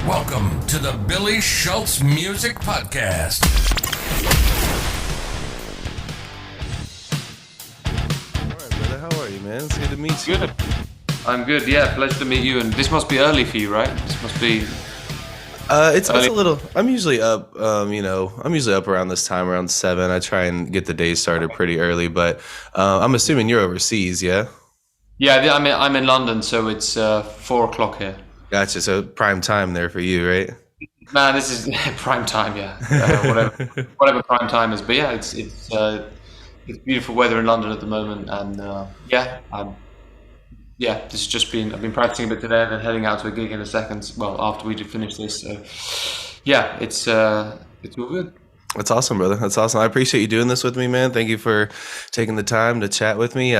Welcome to the Billy Shultz Music Podcast. All right, brother. How are you, man? It's good to meet you. Good. I'm good. Yeah, pleasure to meet you. And this must be early for you, right? This must be. It's a little. I'm usually up. I'm usually up around this time, around 7. I try and get the day started pretty early, but I'm assuming you're overseas, yeah? Yeah, I'm in London, so it's 4 o'clock here. Gotcha. So prime time there for you, right? Man, this is prime time. Yeah, whatever prime time is. But yeah, it's beautiful weather in London at the moment, and this has just been. I've been practicing a bit today, and then heading out to a gig in a second. Well, after we finish this, so yeah, it's all good. That's awesome, brother. That's awesome. I appreciate you doing this with me, man. Thank you for taking the time to chat with me.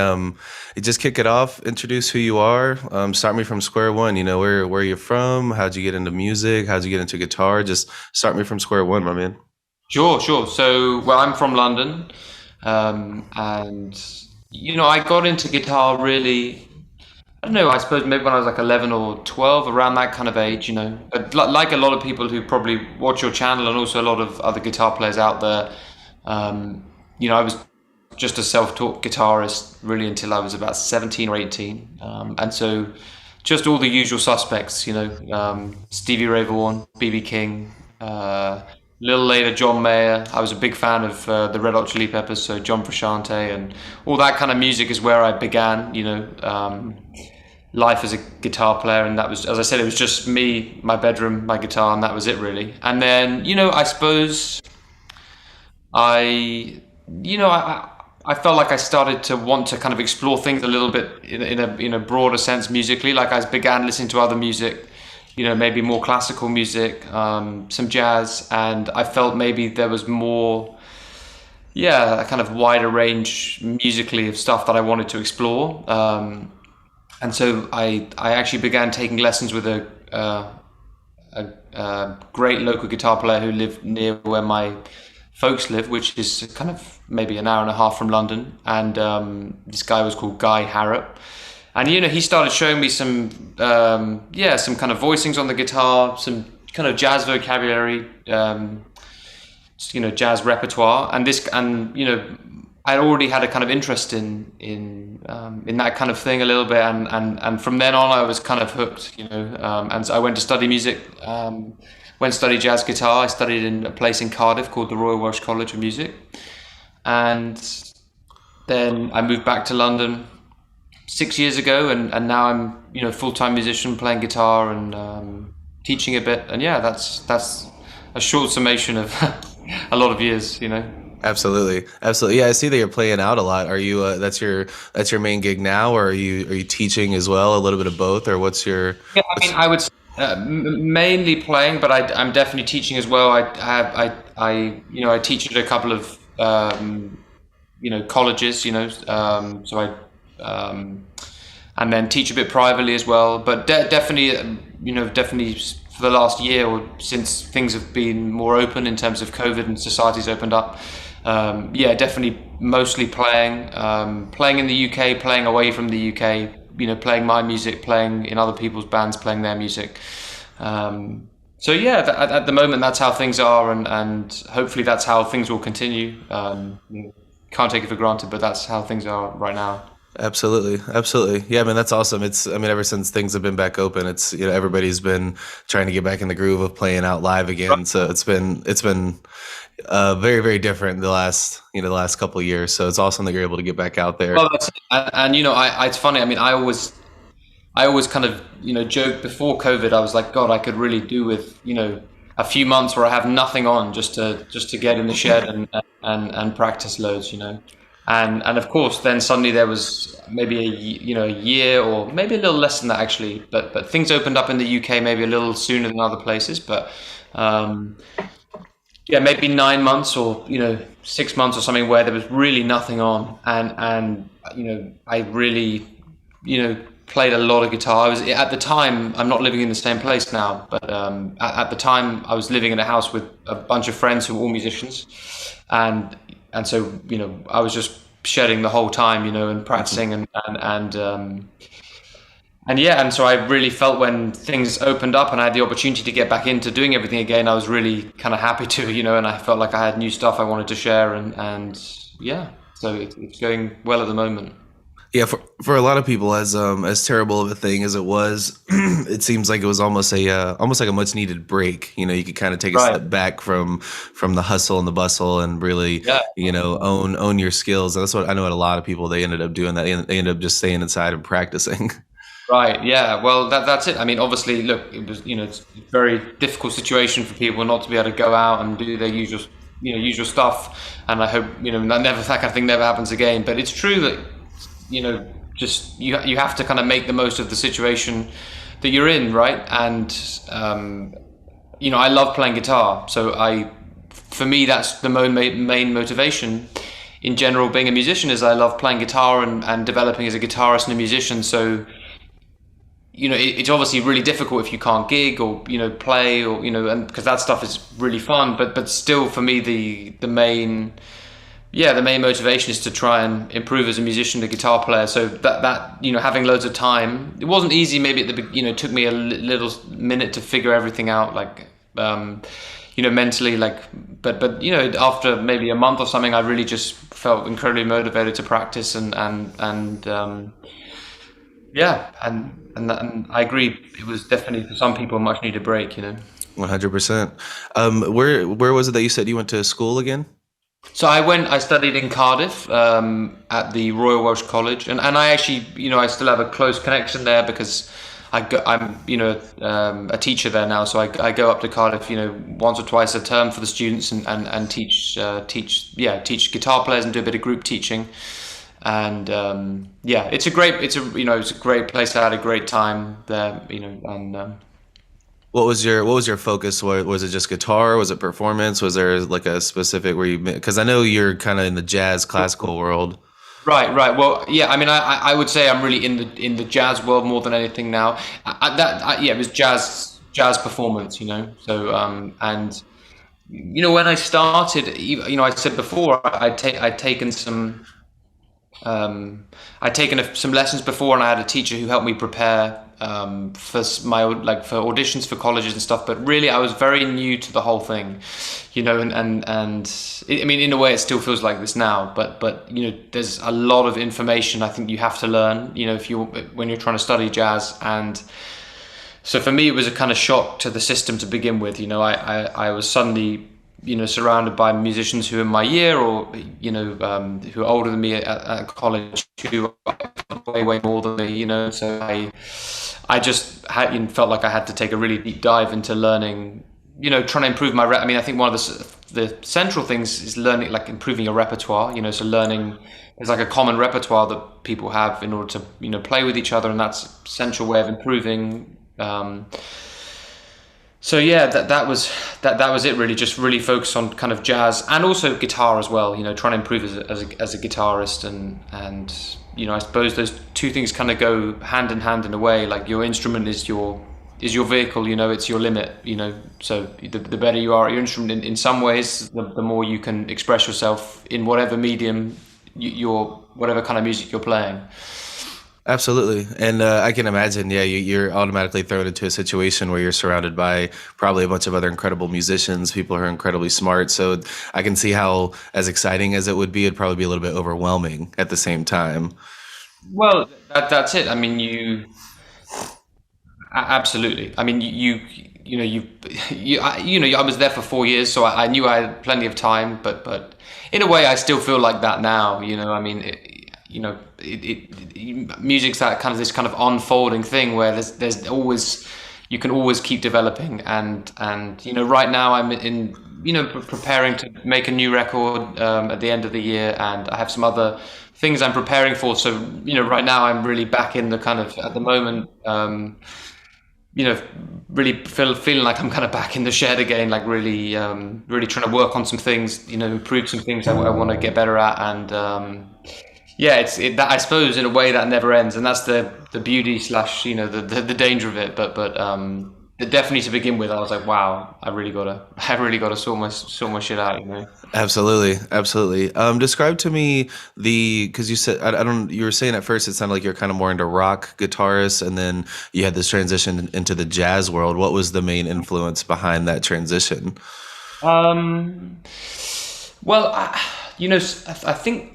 Just kick it off. Introduce who you are. Start me from square one. You know, where you're from. How'd you get into music? How'd you get into guitar? Just start me from square one, my man. Sure. So, well, I'm from London, and I got into guitar really. I don't know, I suppose maybe when I was like 11 or 12, around that kind of age, But like a lot of people who probably watch your channel and also a lot of other guitar players out there, I was just a self-taught guitarist really until I was about 17 or 18. And so just all the usual suspects, Stevie Ray Vaughan, B.B. King, a little later John Mayer. I was a big fan of the Red Hot Chili Peppers, so John Frusciante and all that kind of music is where I began, life as a guitar player. And that was, as I said, it was just me, my bedroom, my guitar, and that was it really. And then, I suppose I felt like I started to want to kind of explore things a little bit in a broader sense musically. Like I began listening to other music, maybe more classical music, some jazz, and I felt maybe there was more, a kind of wider range musically of stuff that I wanted to explore. And so I actually began taking lessons with a great local guitar player who lived near where my folks live, which is kind of maybe an hour and a half from London. And this guy was called Guy Harrop. And, he started showing me some kind of voicings on the guitar, some kind of jazz vocabulary, jazz repertoire. I already had a kind of interest in that kind of thing a little bit. And from then on, I was kind of hooked, and so I went to study music, went to study jazz guitar. I studied in a place in Cardiff called the Royal Welsh College of Music. And then I moved back to London 6 years ago, and now I'm full-time musician playing guitar and teaching a bit, and that's a short summation of a lot of years. Absolutely. Yeah, I see that you're playing out a lot. Are you that's your main gig now, or are you teaching as well? A little bit of both, or what's your? Yeah, I would mainly playing, but I'm definitely teaching as well. I teach at a couple of colleges, so I. And then teach a bit privately as well, but definitely for the last year or since things have been more open in terms of COVID and society's opened up, definitely mostly playing in the UK, playing away from the UK, playing my music, playing in other people's bands, playing their music. At the moment that's how things are, and hopefully that's how things will continue. Can't take it for granted, but that's how things are right now. Absolutely. Yeah, man, that's awesome. Ever since things have been back open, it's everybody's been trying to get back in the groove of playing out live again. So it's been very, very different the last couple of years. So it's awesome that you're able to get back out there. Well, it's funny. I always kind of joke before COVID. I was like, God, I could really do with a few months where I have nothing on, just to get in the shed and practice loads. And of course, then suddenly there was maybe a year or maybe a little less than that actually, but things opened up in the UK maybe a little sooner than other places. But maybe 9 months or 6 months or something where there was really nothing on, and I really played a lot of guitar. I was at the time, I'm not living in the same place now, but at the time I was living in a house with a bunch of friends who were all musicians, and so I was just shedding the whole time, and practicing and And so I really felt when things opened up and I had the opportunity to get back into doing everything again, I was really kind of happy to, and I felt like I had new stuff I wanted to share, and yeah, so it's going well at the moment. Yeah, for a lot of people, as terrible of a thing as it was, it seems like it was almost like a much needed break. You could kind of take a Right. step back from the hustle and the bustle and really, Yeah. own your skills. And that's what I know. A lot of people, they ended up doing that. They ended up just staying inside and practicing. Right. Yeah. Well, that's it. I mean, obviously, look, it was, it's a very difficult situation for people not to be able to go out and do their usual stuff. And I hope, that kind of thing never happens again. But it's true that, just you have to kind of make the most of the situation that you're in, right? And I love playing guitar, so for me, that's the main motivation. In general, being a musician is I love playing guitar and developing as a guitarist and a musician. So it's obviously really difficult if you can't gig or play or and because that stuff is really fun. But still, for me, the main motivation is to try and improve as a musician, a guitar player. So that having loads of time, it wasn't easy. Maybe at the it took me a little minute to figure everything out, like mentally, like. But after maybe a month or something, I really just felt incredibly motivated to practice and I agree. It was definitely for some people a much needed break. 100%. Where was it that you said you went to school again? So I studied in Cardiff at the Royal Welsh College, and I actually, I still have a close connection there because I'm a teacher there now. So I go up to Cardiff, once or twice a term for the students and teach guitar players and do a bit of group teaching. And it's a great place. I had a great time there, and. What was your focus? Was it just guitar? Was it performance? Was there like a specific because I know you're kind of in the jazz classical world. Right. Well, yeah. I mean, I would say I'm really in the jazz world more than anything now. It was jazz performance. So and when I started, I said before I'd taken some some lessons before, and I had a teacher who helped me prepare for for auditions for colleges and stuff. But really, I was very new to the whole thing, I mean, in a way, it still feels like this now. But there's a lot of information I think you have to learn, when you're trying to study jazz. And so for me, it was a kind of shock to the system to begin with. I was suddenly surrounded by musicians who are in my year or, who are older than me at college, who are way more than me, So I just felt like I had to take a really deep dive into learning, trying to improve my I mean, I think one of the central things is learning, like improving your repertoire, so learning is like a common repertoire that people have in order to, play with each other. And that's an essential way of improving. So yeah, that was it really. Just really focus on kind of jazz and also guitar as well. Trying to improve as a guitarist and I suppose those two things kind of go hand in hand in a way. Like your instrument is your vehicle. It's your limit. So the better you are at your instrument in some ways, the more you can express yourself in whatever medium whatever kind of music you're playing. Absolutely. And I can imagine, you're automatically thrown into a situation where you're surrounded by probably a bunch of other incredible musicians, people who are incredibly smart. So I can see how, as exciting as it would be, it'd probably be a little bit overwhelming at the same time. Well, that's it. I mean, absolutely. I mean, I was there for 4 years, so I knew I had plenty of time, but in a way, I still feel like that now. I mean, music's that kind of this kind of unfolding thing where there's always, you can always keep developing and right now I'm in preparing to make a new record at the end of the year, and I have some other things I'm preparing for. So right now I'm really back in the kind of, at the moment, really feeling like I'm kind of back in the shed again, like really trying to work on some things, improve some things I want to get better at. And that I suppose in a way that never ends, and that's the beauty / the danger of it. But definitely to begin with, I was like, wow, I really gotta sort my shit out, you know. Absolutely, absolutely. Describe to me because you said I don't. You were saying at first it sounded like you're kind of more into rock guitarists, and then you had this transition into the jazz world. What was the main influence behind that transition? Well, I think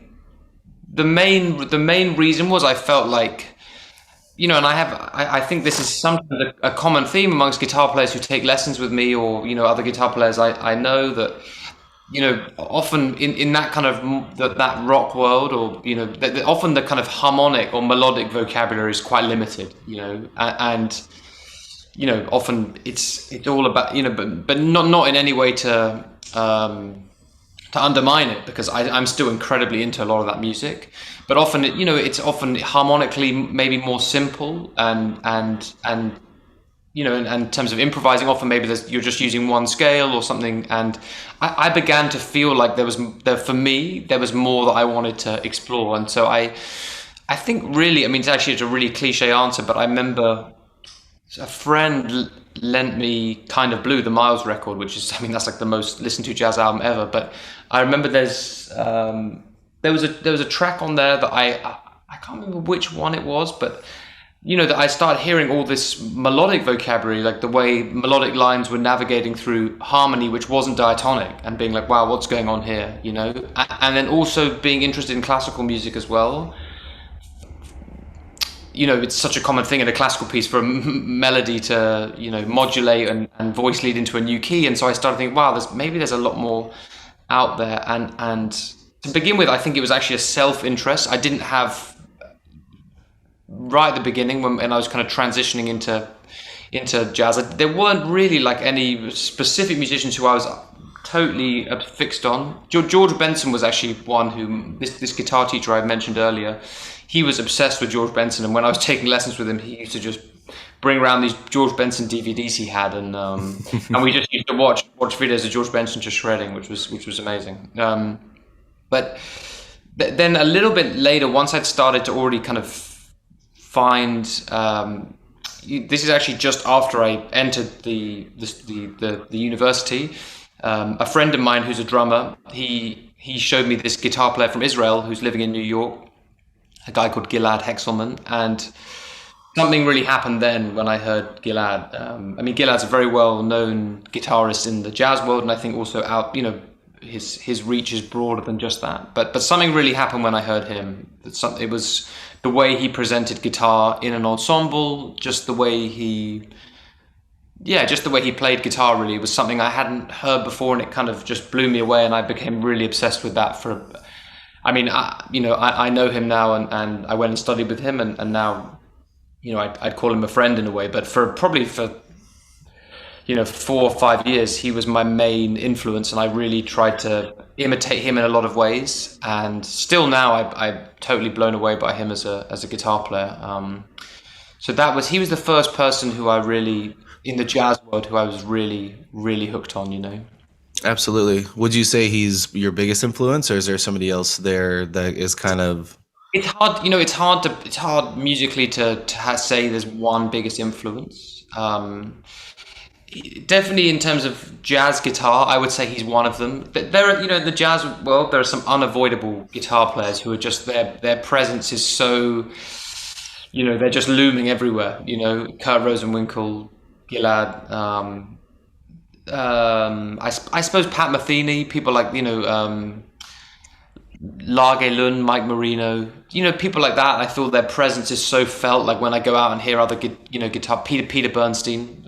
the main reason was I felt like, and I think this is sometimes a common theme amongst guitar players who take lessons with me, or other guitar players. I know that often in that kind of that rock world, or that often the kind of harmonic or melodic vocabulary is quite limited, and often it's all about but not in any way to undermine it, because I'm still incredibly into a lot of that music, but often it's often harmonically maybe more simple, and in terms of improvising, often maybe you're just using one scale or something, and I began to feel like for me there was more that I wanted to explore. And so I think really, it's a really cliche answer, but I remember a friend lent me Kind of Blue, the Miles record, which is, that's like the most listened to jazz album ever. But I remember there was a track on there that I can't remember which one it was, but that I started hearing all this melodic vocabulary, like the way melodic lines were navigating through harmony, which wasn't diatonic, and being like, wow, what's going on here, and then also being interested in classical music as well. It's such a common thing in a classical piece for a melody to, modulate and voice lead into a new key. And so I started thinking, wow, there's a lot more out there. And to begin with, I think it was actually a self-interest. I didn't have, right at the beginning, when I was kind of transitioning into jazz, there weren't really like any specific musicians who I was totally fixed on. George Benson was actually one who, this guitar teacher I mentioned earlier, he was obsessed with George Benson, and when I was taking lessons with him, he used to just bring around these George Benson DVDs he had, and we just used to watch videos of George Benson just shredding, which was amazing. But then a little bit later, once I'd started to already kind of find, this is actually just after I entered the university. A friend of mine who's a drummer, he showed me this guitar player from Israel who's living in New York, a guy called Gilad Hekselman, and something really happened then when I heard Gilad. Gilad's a very well-known guitarist in the jazz world, and I think also his reach is broader than just that. But something really happened when I heard him. It was the way he presented guitar in an ensemble, just the way he played guitar. Really, it was something I hadn't heard before, and it kind of just blew me away, and I became really obsessed with that. I know him now, and I went and studied with him, and now, I'd call him a friend in a way, but for 4 or 5 years, he was my main influence, and I really tried to imitate him in a lot of ways, and still now I'm totally blown away by him as a guitar player. So he was the first person who I really, in the jazz world, who I was really, really hooked on, Absolutely. Would you say he's your biggest influence, or is there somebody else there that is kind of? It's hard, it's hard musically to say there's one biggest influence. Definitely in terms of jazz guitar, I would say he's one of them. There are, in the jazz world, there are some unavoidable guitar players who are just, their presence is so, they're just looming everywhere. Kurt Rosenwinkel, Gilad, I suppose Pat Metheny, people like, Lage Lund, Mike Marino, people like that. I feel their presence is so felt, like when I go out and hear other, guitar, Peter Bernstein,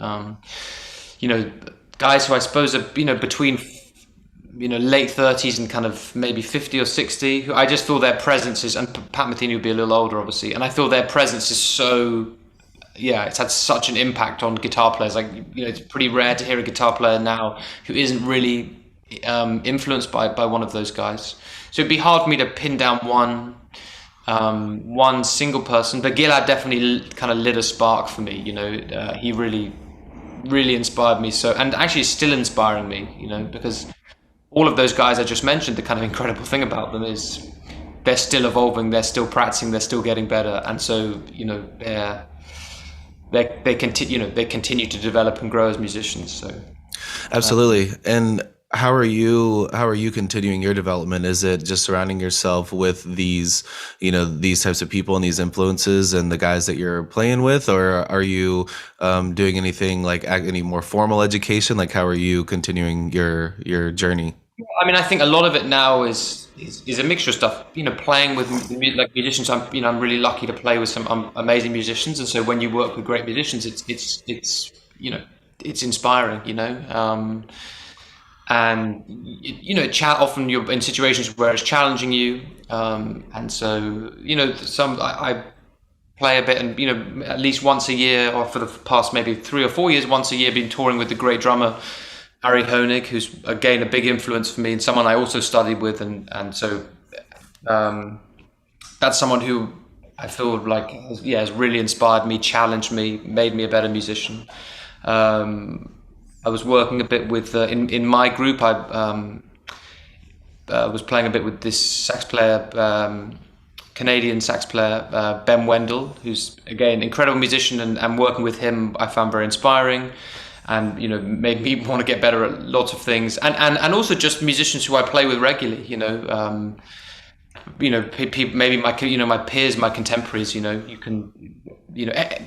guys who I suppose are, between, late 30s and kind of maybe 50 or 60, who I just feel their presence is, and Pat Metheny would be a little older, obviously, and I feel their presence is so, it's had such an impact on guitar players. Like, it's pretty rare to hear a guitar player now who isn't really influenced by one of those guys. So it'd be hard for me to pin down one single person, but Gilad definitely kind of lit a spark for me. He really, really inspired me. So, and actually is still inspiring me, because all of those guys I just mentioned, the kind of incredible thing about them is they're still evolving, they're still practicing, they're still getting better, and so they continue to develop and grow as musicians. So Absolutely. And how are you continuing your development? Is it just surrounding yourself with these types of people and these influences and the guys that you're playing with, or are you doing anything like any more formal education? Like, how are you continuing your journey? I mean, I think a lot of it now is a mixture of stuff. Playing with like musicians. I'm really lucky to play with some amazing musicians, and so when you work with great musicians, it's inspiring. And often you're in situations where it's challenging you, and so I play a bit, and at least once a year, or for the past maybe 3 or 4 years, once a year, been touring with the great drummer Ari Hoenig, who's again a big influence for me and someone I also studied with, and so that's someone who I feel like has really inspired me, challenged me, made me a better musician. I was working a bit with in my group. I was playing a bit with this sax player, Canadian sax player Ben Wendel, who's again incredible musician, and working with him I found very inspiring, and made me want to get better at lots of things, and also just musicians who I play with regularly. People, maybe my peers, my contemporaries.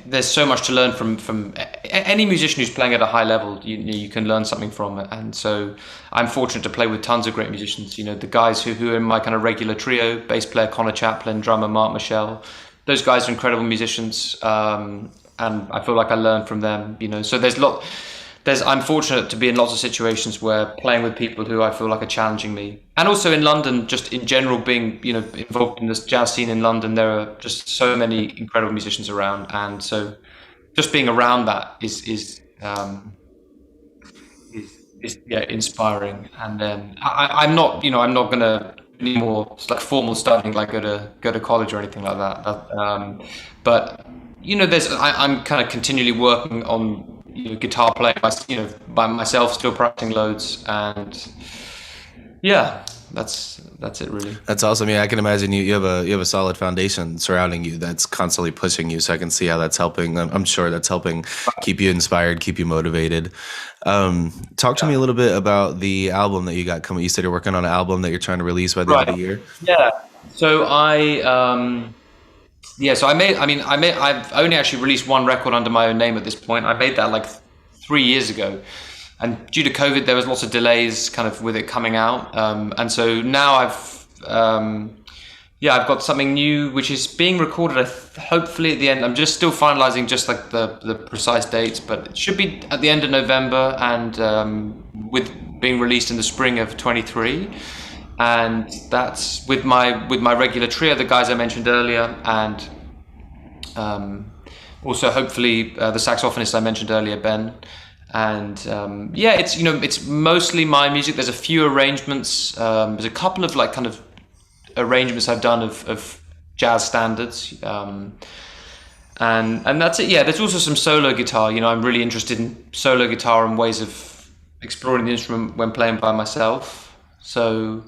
There's so much to learn from any musician who's playing at a high level. You can learn something from it, and so I'm fortunate to play with tons of great musicians. The guys who are in my kind of regular trio: bass player Connor Chaplin, drummer Mark Michel. Those guys are incredible musicians, and I feel like I learn from them. So I'm fortunate to be in lots of situations where playing with people who I feel like are challenging me. And also in London, just in general, being involved in this jazz scene in London, there are just so many incredible musicians around, and so just being around that is inspiring. And then I'm not gonna any more like formal studying, like go to college or anything like that. But I'm kind of continually working on guitar playing, by myself, still practicing loads, and that's it really. That's awesome. Yeah, I can imagine you have a solid foundation surrounding you that's constantly pushing you. So I can see how that's helping. I'm sure that's helping keep you inspired, keep you motivated. Talk to me a little bit about the album that you got coming. You said you're working on an album that you're trying to release by the end of the year. Yeah. So I've only actually released one record under my own name at this point. I made that like 3 years ago, and due to COVID, there was lots of delays kind of with it coming out. And so now I've got something new, which is being recorded hopefully at the end. I'm just still finalizing just like the precise dates, but it should be at the end of November, and with being released in the spring of 23. And that's with my regular trio, the guys I mentioned earlier, and also hopefully the saxophonist I mentioned earlier, Ben. And it's mostly my music. There's a few arrangements. There's a couple of like kind of arrangements I've done of jazz standards, and that's it. Yeah, there's also some solo guitar. I'm really interested in solo guitar and ways of exploring the instrument when playing by myself. So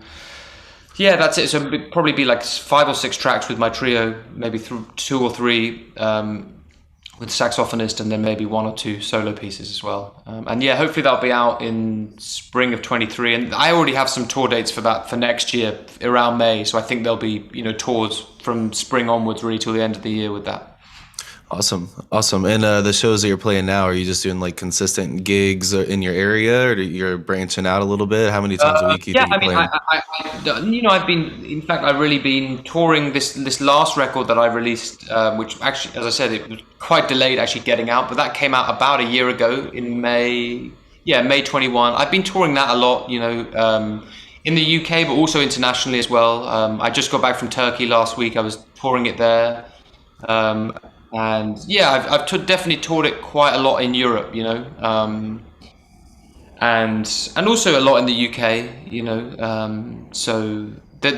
yeah, that's it. So it'd probably be like 5 or 6 tracks with my trio, maybe 2 or 3 with saxophonist, and then maybe 1 or 2 solo pieces as well. And yeah, hopefully that'll be out in spring of 23. And I already have some tour dates for that for next year around May. So I think there'll be tours from spring onwards really till the end of the year with that. Awesome. And the shows that you're playing now, are you just doing like consistent gigs in your area, or you're branching out a little bit? How many times a week you think you're playing? I've really been touring this last record that I released, which actually, as I said, it was quite delayed actually getting out, but that came out about a year ago in May 21. I've been touring that a lot, in the UK, but also internationally as well. I just got back from Turkey last week. I was touring it there. And yeah, I've definitely toured it quite a lot in Europe, and also a lot in the UK, so that.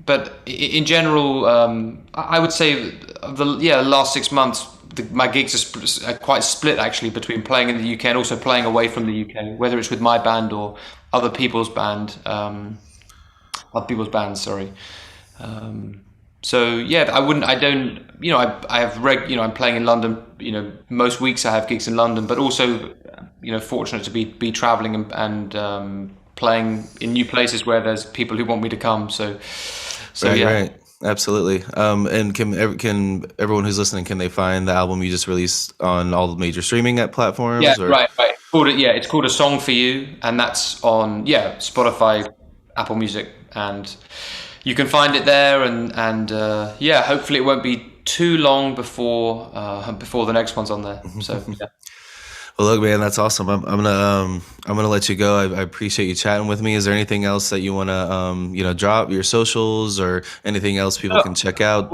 But in general, I would say the last 6 months, my gigs are quite split actually between playing in the UK and also playing away from the UK, whether it's with my band or other people's bands. Sorry. So yeah, I don't, I have I'm playing in London, most weeks I have gigs in London, but also, fortunate to be traveling and playing in new places where there's people who want me to come. So Right, yeah. right. Absolutely. And can everyone who's listening, can they find the album you just released on all the major streaming platforms? Yeah, or? right. It's called A Song for You, and that's on Spotify, Apple Music, and you can find it there. And hopefully it won't be too long before the next one's on there. So yeah. Well, look, man, that's awesome. I'm gonna let you go. I appreciate you chatting with me. Is there anything else that you wanna drop, your socials or anything else people can check out?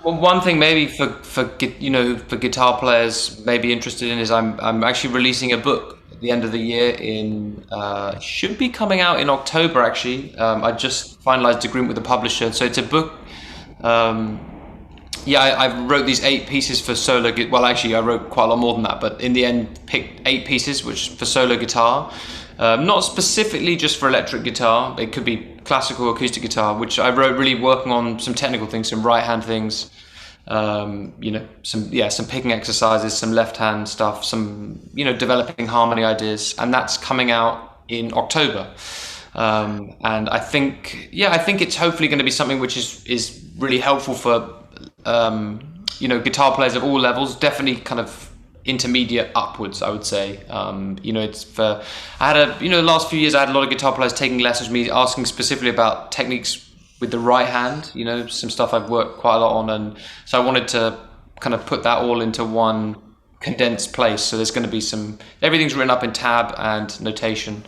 Well, one thing maybe for guitar players may be interested in is I'm actually releasing a book at the end of the year should be coming out in October actually. I just finalized agreement with the publisher, so it's a book. I wrote these 8 pieces for solo. Well, actually, I wrote quite a lot more than that, but in the end, picked 8 pieces, which for solo guitar, not specifically just for electric guitar. It could be classical, acoustic guitar, which I wrote really working on some technical things, some right hand things, some picking exercises, some left hand stuff, some developing harmony ideas, and that's coming out in October. And I think it's hopefully going to be something which is really helpful for guitar players of all levels, definitely kind of intermediate upwards, I would say. The last few years I had a lot of guitar players taking lessons with me, asking specifically about techniques with the right hand, some stuff I've worked quite a lot on, and so I wanted to kind of put that all into one condensed place. So there's going to be everything's written up in tab and notation.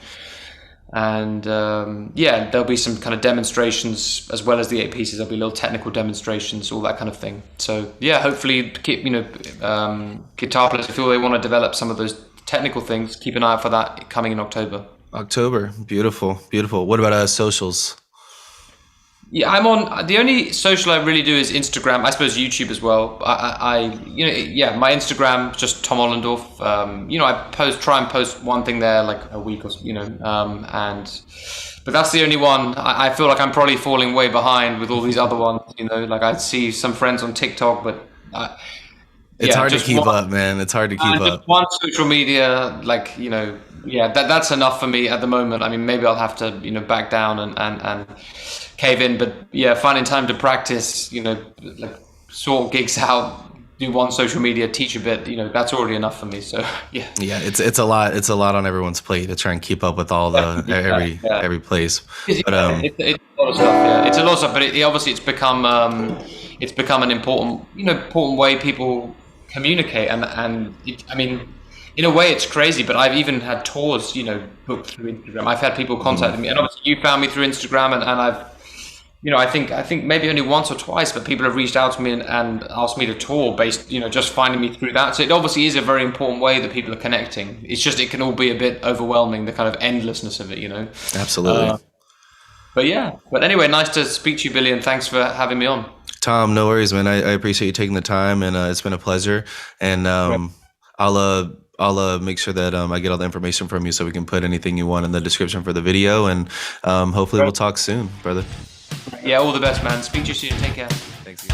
And there'll be some kind of demonstrations as well as the 8 pieces. There'll be little technical demonstrations, all that kind of thing. So hopefully guitar players feel they want to develop some of those technical things. Keep an eye out for that coming in October. Beautiful. What about socials? Yeah, I'm on. The only social I really do is Instagram. I suppose YouTube as well. My Instagram just Tom Ollendorff. I try and post one thing there like a week or but that's the only one. I feel like I'm probably falling way behind with all these other ones. Like I see some friends on TikTok, but it's hard to keep up, man. It's hard to keep up. Just one social media, that's enough for me at the moment. I mean, maybe I'll have to back down and cave in, but finding time to practice, sort gigs out, do one social media, teach a bit, that's already enough for me. So it's a lot on everyone's plate to try and keep up with all the every place. But it's a lot of stuff. It's a lot of stuff, but obviously it's become an important way people communicate, and in a way it's crazy, but I've even had tours booked through Instagram. I've had people contacting me, and obviously you found me through Instagram, and I've I think maybe only once or twice, but people have reached out to me and asked me to tour based, just finding me through that. So it obviously is a very important way that people are connecting. It's just, it can all be a bit overwhelming, the kind of endlessness of it, Absolutely. But anyway, nice to speak to you, Billy, and thanks for having me on. Tom, no worries, man. I appreciate you taking the time, and it's been a pleasure. And I'll make sure that I get all the information from you so we can put anything you want in the description for the video. And hopefully we'll talk soon, brother. Yeah, all the best, man. Speak to you soon. Take care. Thanks.